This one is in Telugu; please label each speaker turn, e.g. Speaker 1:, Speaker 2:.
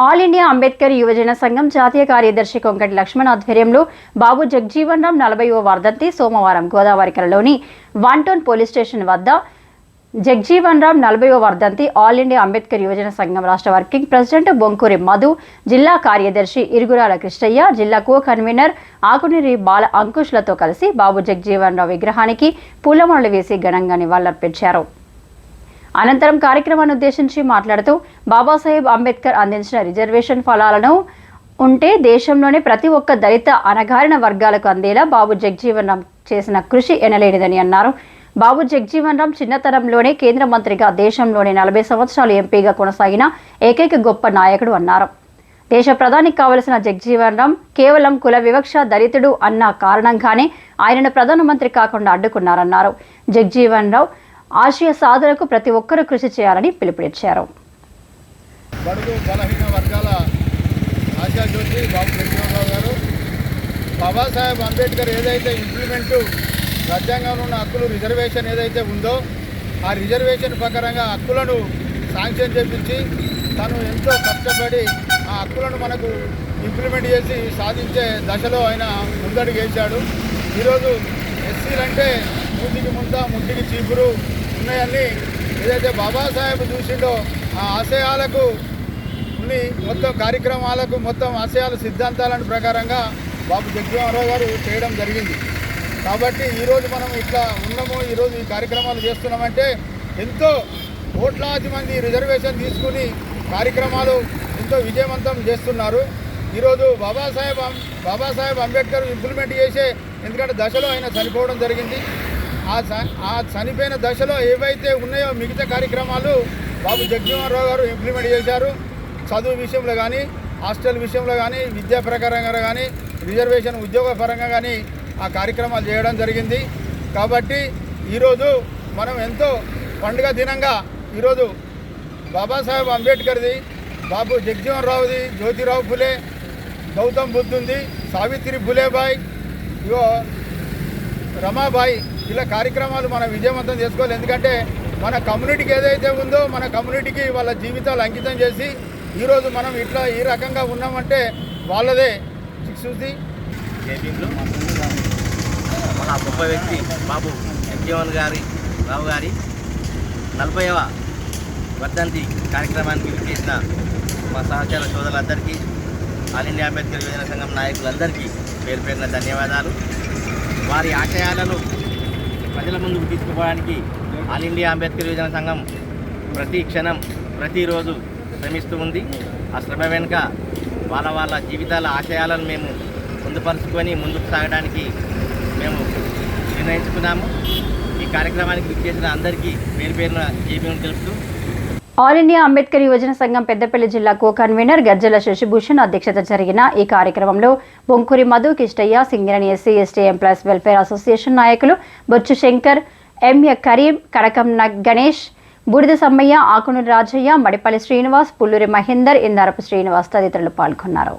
Speaker 1: ఆల్ ఇండియా అంబేద్కర్ యువజన సంఘం జాతీయ కార్యదర్శి కొంకటి లక్ష్మణ్ ఆధ్వర్యంలో బాబు జగజీవన్ రామ్ 40వ వర్ధంతి సోమవారం గోదావరికరలోని 1 టౌన్ పోలీస్ స్టేషన్ వద్ద జగజీవన్ రామ్ 40వ వర్ధంతి ఆల్ ఇండియా అంబేద్కర్ యువజన సంఘం రాష్ట్ర వర్కింగ్ ప్రెసిడెంట్ బొంకూరి మధు, జిల్లా కార్యదర్శి ఇరుగురాల కృష్ణయ్య, జిల్లా కో కన్వీనర్ ఆకునూరి బాల అంకుష్లతో కలిసి బాబు జగజీవన్ రామ్ విగ్రహానికి పూలమాలలు వేసి ఘనంగా నివాళులర్పించారు. అనంతరం కార్యక్రమాన్ని ఉద్దేశించి మాట్లాడుతూ బాబాసాహెబ్ అంబేద్కర్ అందించిన రిజర్వేషన్ ఫలాలను ఉంటే దేశంలోని ప్రతి ఒక్క దళిత అణగారిన వర్గాలకు అందేలా బాబు జగజీవన్ రామ్ చేసిన కృషి ఎనలేనిదని అన్నారు. బాబు జగజీవన్ రామ్ చిన్నతనంలోనే కేంద్ర మంత్రిగా దేశంలోని 40 సంవత్సరాలు ఎంపీగా కొనసాగిన ఏకైక గొప్ప నాయకుడు అన్నారు. దేశ ప్రధానికి కావలసిన జగజీవన్ రామ్ కేవలం కుల వివక్ష దళితుడు అన్న కారణంగానే ఆయనను ప్రధానమంత్రి కాకుండా అడ్డుకున్నారన్నారు. జగజీవన్ రామ్ ఆశయ సాధనకు ప్రతి ఒక్కరూ కృషి చేయాలని పిలుపునిచ్చారు.
Speaker 2: బడుగు బలహీన వర్గాల ఆశాజ్యోతి బాబు జగజీవన్ రామ్ గారు బాబాసాహెబ్ అంబేద్కర్ ఏదైతే ఇంప్లిమెంటు రాజ్యాంగంలో ఉన్న హక్కులు రిజర్వేషన్ ఏదైతే ఉందో ఆ రిజర్వేషన్ ప్రకారంగా హక్కులను శాంక్షన్ చేపించి తను ఎంతో కష్టపడి ఆ హక్కులను మనకు ఇంప్లిమెంట్ చేసి సాధించే దశలో ఆయన ముందడుగు వేశాడు. ఈరోజు ఎస్సీలంటే మూతికి ముంత ముట్టికి చీపురు ఉన్నాయని ఏదైతే బాబాసాహెబ్ చూసిండో ఆ ఆశయాలకు మొత్తం కార్యక్రమాలకు మొత్తం ఆశయాల సిద్ధాంతాలను ప్రకారంగా బాబు జగజీవన్ రామ్ గారు చేయడం జరిగింది. కాబట్టి ఈరోజు మనం ఇట్లా ఉన్నాము, ఈరోజు ఈ కార్యక్రమాలు చేస్తున్నామంటే ఎంతో కోట్లాది మంది రిజర్వేషన్ తీసుకుని కార్యక్రమాలు ఎంతో విజయవంతం చేస్తున్నారు. ఈరోజు బాబాసాహెబ్ అంబేద్కర్ ఇంప్లిమెంట్ చేసే ఎందుకంటే దశలో ఆయన చనిపోవడం జరిగింది. ఆ చనిపోయిన దశలో ఏవైతే ఉన్నాయో మిగతా కార్యక్రమాలు బాబు జగజీవన్ రామ్ గారు ఇంప్లిమెంట్ చేశారు. చదువు విషయంలో కానీ, హాస్టల్ విషయంలో కానీ, విద్యా ప్రకారంగా కానీ, రిజర్వేషన్ ఉద్యోగ పరంగా కానీ ఆ కార్యక్రమాలు చేయడం జరిగింది. కాబట్టి ఈరోజు మనం ఎంతో పండుగ దినంగా ఈరోజు బాబాసాహెబ్ అంబేద్కర్ది, బాబు జగజీవన్ రామ్ది, జ్యోతిరావు ఫులే, గౌతమ్ బుద్ధుంది, సావిత్రి ఫులేబాయ్, ఇగో రమాబాయి ఇలా కార్యక్రమాలు మనం విజయవంతం చేసుకోవాలి. ఎందుకంటే మన కమ్యూనిటీకి ఏదైతే ఉందో మన కమ్యూనిటీకి వాళ్ళ జీవితాలు అంకితం చేసి ఈరోజు మనం ఇట్లా ఈ రకంగా ఉన్నామంటే వాళ్ళదే శిక్షుది.
Speaker 3: మన గొప్ప వ్యక్తి బాబు జగజీవన్ రామ్ గారి 40వ వర్ధంతి కార్యక్రమానికి విచ్చేసిన మా సహచర సోదరులందరికీ, ఆల్ ఇండియా అంబేద్కర్ యువజన సంఘం నాయకులందరికీ పేరు పేరున ధన్యవాదాలు. వారి ఆశయాలను ప్రజల ముందుకు తీసుకుపోవడానికి ఆల్ ఇండియా అంబేద్కర్ యువజన సంఘం ప్రతి క్షణం ప్రతిరోజు శ్రమిస్తూ ఉంది. ఆ శ్రమ వెనుక వాళ్ళ జీవితాల ఆశయాలను మేము ముందుపరుచుకొని ముందుకు సాగడానికి మేము నిర్ణయించుకున్నాము. ఈ కార్యక్రమానికి విచ్చేసిన అందరికీ పేరు పేరున జైభీములు తెలుపుతూ
Speaker 1: ఆల్ ఇండియా అంబేద్కర్ యువజన సంఘం పెద్దపల్లి జిల్లా కో కన్వీనర్ గజ్జల శశిభూషణ్ అధ్యక్షత జరిగిన ఈ కార్యక్రమంలో Bonkuri Madhu, Kishtaiah, Singareni SC ST employees welfare association నాయకులు బొచ్చు శంకర్, ఎంఏ కరీం, కడకం గణేష్, బూడిద సమ్మయ్య, ఆకునూరి రాజయ్య, మడిపల్లి శ్రీనివాస్, పుల్లూరి మహేందర్, ఇందారపు శ్రీనివాస్ తదితరులు పాల్గొన్నారు.